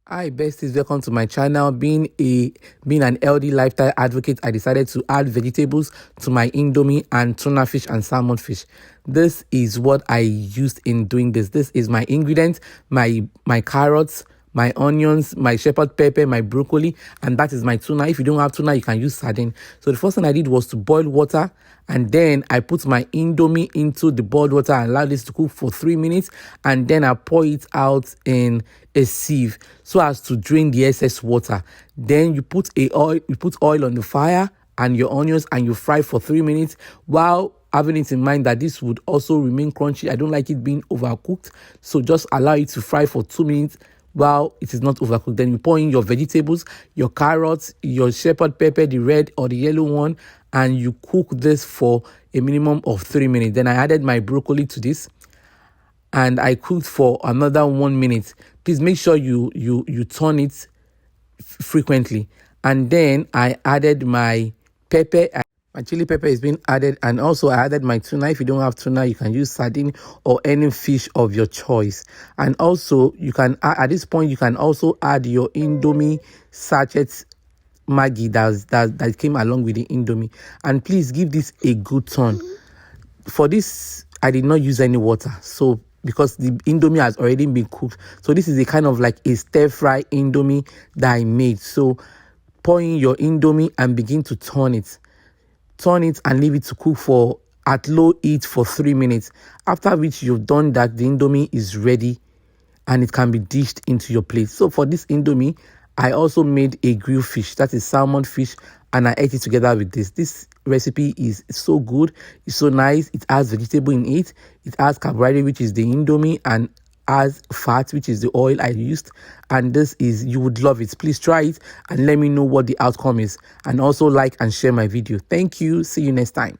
Hi besties, welcome to my channel. Being an healthy lifestyle advocate, I decided to add vegetables to my indomie and tuna fish and salmon fish. This is what I used in doing this. This is my ingredients, my carrots, my onions, my shepherd pepper, my broccoli, and that is my tuna. If you don't have tuna, you can use sardine. So the first thing I did was to boil water, and then I put my indomie into the boiled water and allow this to cook for 3 minutes, and then I pour it out in a sieve so as to drain the excess water. Then you put oil on the fire and your onions, and you fry for 3 minutes while having it in mind that this would also remain crunchy. I don't like it being overcooked, so just allow it to fry for 2 minutes while it is not overcooked. Then you pour in your vegetables, your carrots, your shepherd pepper, the red or the yellow one, and you cook this for a minimum of 3 minutes. Then I added my broccoli to this and I cooked for another 1 minute. Please make sure you turn it frequently. And then I added my pepper. My chili pepper is being added, and also I added my tuna. If you don't have tuna, you can use sardine or any fish of your choice. And also you can at this point you can also add your indomie sachets Maggi that came along with the indomie, and please give this a good turn. For this I did not use any water, so because the indomie has already been cooked, so this is a kind of like a stir fry indomie that I made. So pour in your indomie and begin to turn it and leave it to cook for at low heat for 3 minutes, after which you've done that, the indomie is ready and it can be dished into your plate. So for this indomie, I also made a grilled fish, that is salmon fish, and I ate it together with this. This recipe is so good, it's so nice. It has vegetable in it, it has carbohydrate, which is the indomie, and has fat, which is the oil I used. And this is, you would love it. Please try it and let me know what the outcome is, and also like and share my video. Thank you. See you next time.